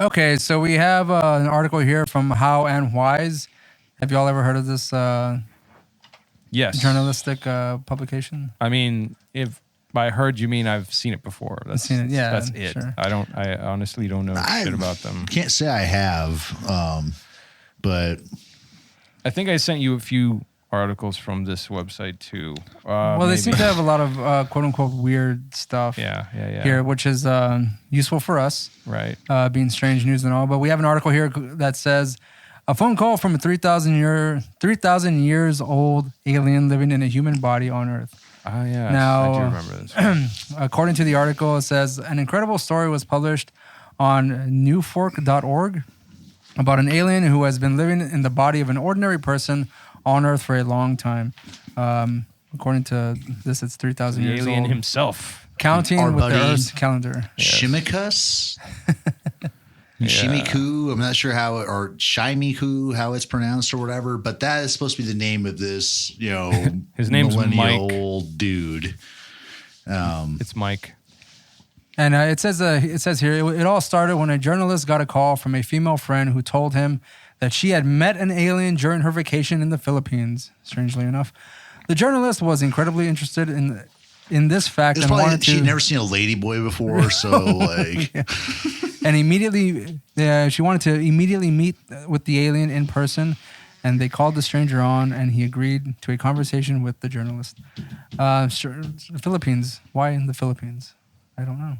Okay, so we have an article here from How and Wise. Have you all ever heard of this Yes. journalistic publication? I mean, if by heard you mean I've seen it before. That's seen it, yeah, That's it. sure. I honestly don't know shit about them. Can't say I have, but I think I sent you a few articles from this website too. Well, they seem to have a lot of quote unquote weird stuff here, which is useful for us, right? Being strange news and all. But we have an article here that says a phone call from a 3,000 years old alien living in a human body on Earth. Oh yeah, now, I do remember this. According to the article, it says an incredible story was published on newfork.org about an alien who has been living in the body of an ordinary person on Earth for a long time. According to this, it's 3,000 years old. The alien himself. Counting Our with the buddy Earth's calendar. Shimikus? Shimiku, I'm not sure how, or Shimiku, how it's pronounced or whatever, but that is supposed to be the name of this, his name's millennial Mike. Dude. It's Mike. And it says here, it all started when a journalist got a call from a female friend who told him that she had met an alien during her vacation in the Philippines. Strangely enough, the journalist was incredibly interested in this fact and wanted to. She'd never seen a ladyboy before, so like, yeah. And immediately, she wanted to immediately meet with the alien in person, and they called the stranger on, and he agreed to a conversation with the journalist. The Philippines. Why in the Philippines? I don't know.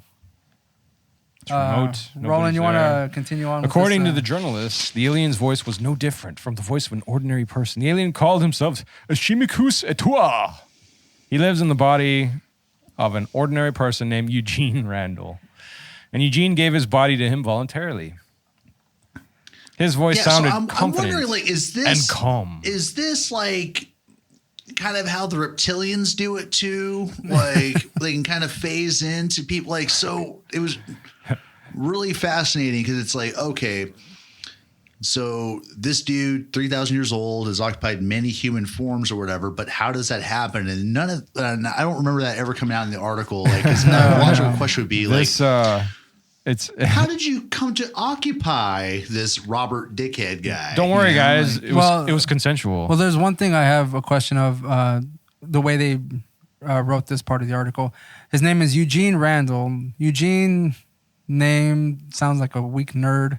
It's remote. Roland, you want to continue on? According to the journalist, the alien's voice was no different from the voice of an ordinary person. The alien called himself Shimikus Etua. He lives in the body of an ordinary person named Eugene Randall. And Eugene gave his body to him voluntarily. His voice sounded confident I'm wondering, like, and calm. Is this like kind of how the reptilians do it too? Like they can kind of phase into people. Like, so it was really fascinating because it's like, okay, so this dude, 3,000 years old, has occupied many human forms or whatever, but how does that happen? And I don't remember that ever coming out in the article. Like, the logical question would be how did you come to occupy this Robert Dickhead guy? Don't worry, guys. It was consensual. Well, there's one thing I have a question of the way they wrote this part of the article. His name is Eugene Randall. Eugene name sounds like a weak nerd,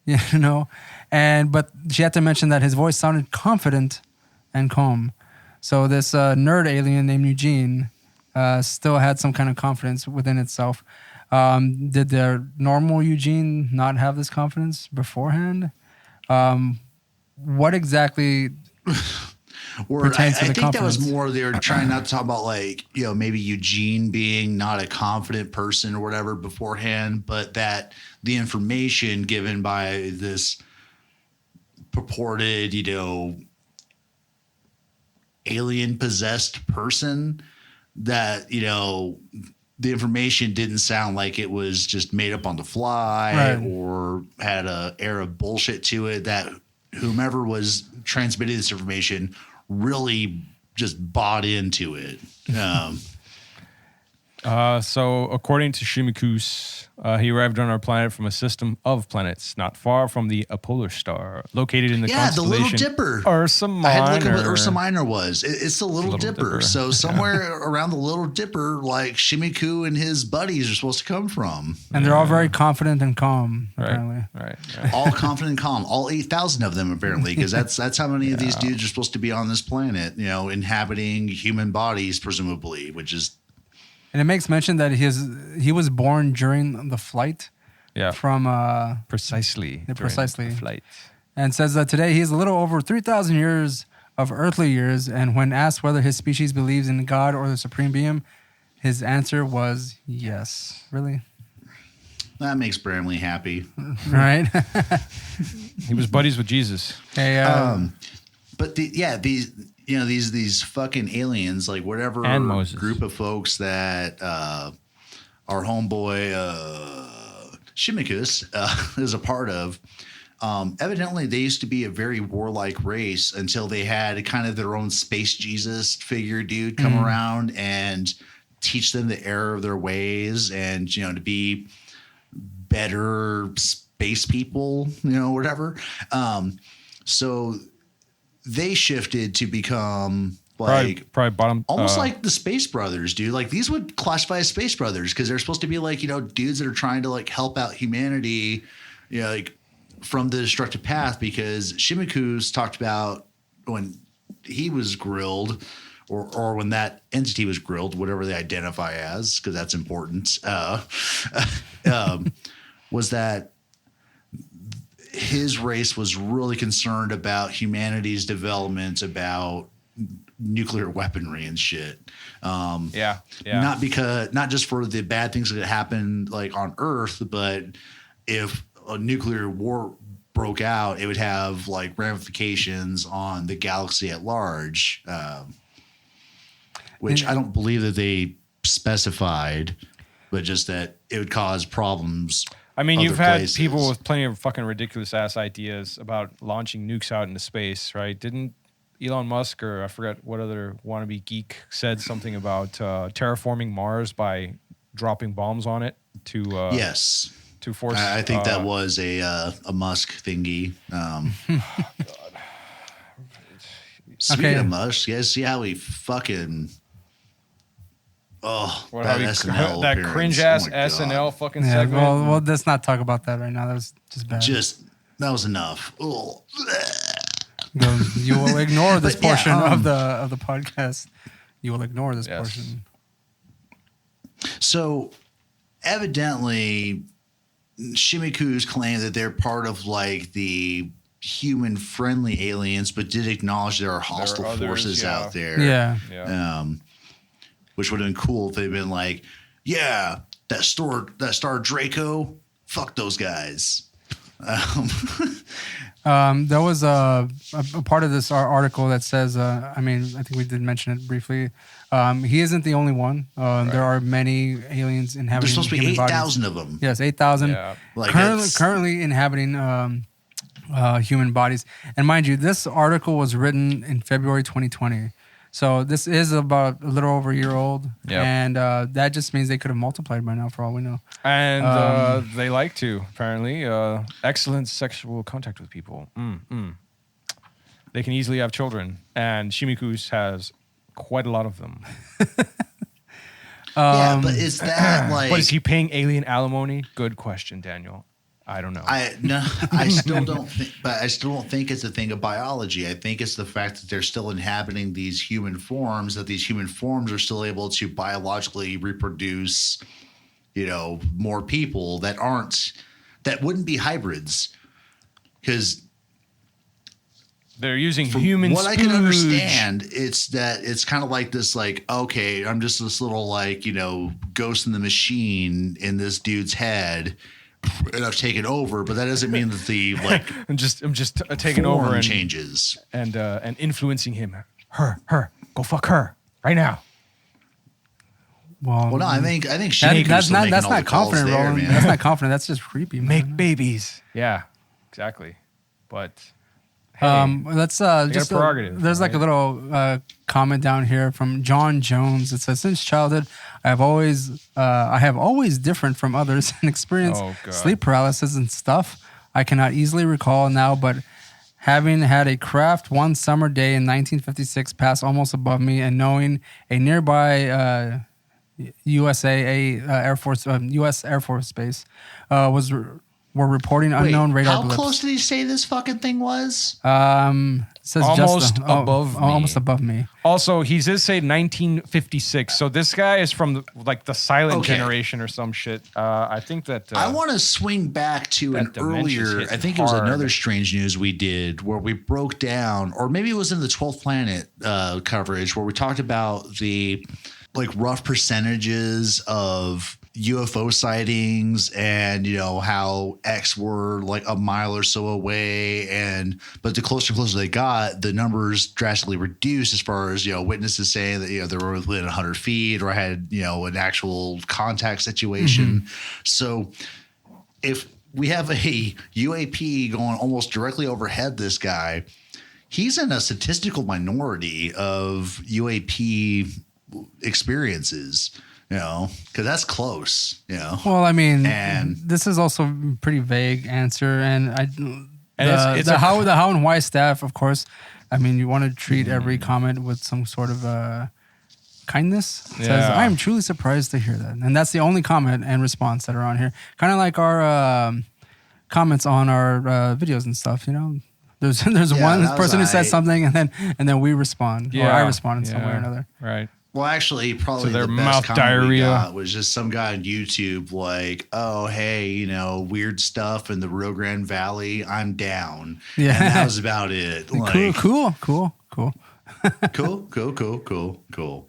but she had to mention that his voice sounded confident and calm. So this nerd alien named Eugene still had some kind of confidence within itself. Did the normal Eugene not have this confidence beforehand? What exactly pertains to the confidence? I think that was more they were trying not to talk about like, maybe Eugene being not a confident person or whatever beforehand, but that the information given by this purported, alien possessed person that, the information didn't sound like it was just made up on the fly or had a air of bullshit to it, that whomever was transmitting this information really just bought into it. So according to Shimikus, he arrived on our planet from a system of planets not far from the Polar Star, located in the constellation the Little Dipper. Ursa Minor. I had to look at what Ursa Minor was. It's the Little Dipper. So somewhere around the Little Dipper, like Shimiku and his buddies are supposed to come from. And they're all very confident and calm, apparently. Right. All confident and calm. All 8,000 of them, apparently, because that's how many of these dudes are supposed to be on this planet, inhabiting human bodies, presumably, which is... And it makes mention that he was born during the flight. Yeah. From precisely the flight. And says that today he is a little over 3,000 years of earthly years, and when asked whether his species believes in God or the supreme being, his answer was yes. Really? That makes Bramley happy. Right? He was buddies with Jesus. Hey, but these fucking aliens, like whatever group of folks that our homeboy Shimikus is a part of, evidently they used to be a very warlike race until they had kind of their own space Jesus figure dude come around and teach them the error of their ways and, to be better space people, whatever. So they shifted to become like probably bottom, almost like the Space Brothers, dude. Like these would classify as Space Brothers because they're supposed to be like, dudes that are trying to like help out humanity, like from the destructive path. Because Shimikus talked about when he was grilled, or when that entity was grilled, whatever they identify as, because that's important, was that his race was really concerned about humanity's development, about nuclear weaponry and shit. Not just for the bad things that happened like on Earth, but if a nuclear war broke out, it would have like ramifications on the galaxy at large, which I don't believe that they specified, but just that it would cause problems. I mean, you've had places. people with plenty of fucking ridiculous ass ideas about launching nukes out into space, right? Didn't Elon Musk, or I forget what other wannabe geek, said something about terraforming Mars by dropping bombs on it to yes, to force. I think that was a Musk thingy. Speaking of Musk, you guys see how he fucking that cringe ass SNL fucking segment. Well, let's not talk about that right now. That was just bad. That was enough. Ugh. You will ignore this portion of the podcast. You will ignore this portion. So, evidently, Shimiku's claim that they're part of like the human-friendly aliens, but did acknowledge there are hostile forces out there. Yeah. Which would have been cool if they'd been like, yeah, that star Draco, fuck those guys. There was a part of this article that says, I think we did mention it briefly. He isn't the only one. There are many aliens inhabiting. There's supposed to be 8,000 of them. Yes, 8,000. Yeah. Currently inhabiting human bodies. And mind you, this article was written in February 2020. So this is about a little over a year old. Yep. And that just means they could have multiplied by now, for all we know. And they like to, apparently. Excellent sexual contact with people. They can easily have children. And Shimikus has quite a lot of them. Yeah, but is that like... But is he paying alien alimony? Good question, Daniel. I don't know. I still don't think, but I still don't think it's a thing of biology. I think it's the fact that they're still inhabiting these human forms, that these human forms are still able to biologically reproduce, more people that wouldn't be hybrids. Because they're using human what I can understand, it's kind of like this, like, okay, I'm just this little, like, ghost in the machine in this dude's head, and I've taken over, but that doesn't mean that the like I'm just taking over and changes and influencing him. Her, go fuck her right now. Well, no, I think that's not confident, Roland. That's not confident. That's just creepy. Man. Make babies. Yeah, exactly. But hey, let's just prerogative. There's like a little comment down here from John Jones. It says, since childhood, I have always different from others and experienced sleep paralysis and stuff I cannot easily recall now, but having had a craft one summer day in 1956 pass almost above me, and knowing a nearby U.S. Air Force base were reporting unknown radar blips. How close did he say this fucking thing was? It says almost above me. Almost above me. Also, he does say 1956. So this guy is from the silent generation or some shit. I think that... I want to swing back to an earlier... I think it was another Strange News we did where we broke down, or maybe it was in the 12th Planet coverage, where we talked about the rough percentages of UFO sightings, and how X were like a mile or so away, but the closer and closer they got, the numbers drastically reduced as far as witnesses saying that they were within 100 feet or had an actual contact situation. So if we have a UAP going almost directly overhead this guy, he's in a statistical minority of UAP experiences. because that's close, Well, I mean, And- this is also a pretty vague answer, and it's the how and why staff, of course. I mean, you want to treat every comment with some sort of kindness. It says, Yeah. I am truly surprised to hear that, and that's the only comment and response that are on here. Kind of like our comments on our videos and stuff. There's Yeah, one that was person who says aight. something, and then we respond, or I respond in some way or another. Right. Well, actually, probably So their the mouth best comment we diarrhea. got was just some guy on YouTube like, "Oh, hey, weird stuff in the Rio Grande Valley. I'm down." Yeah. And that was about it. Like, Cool. cool.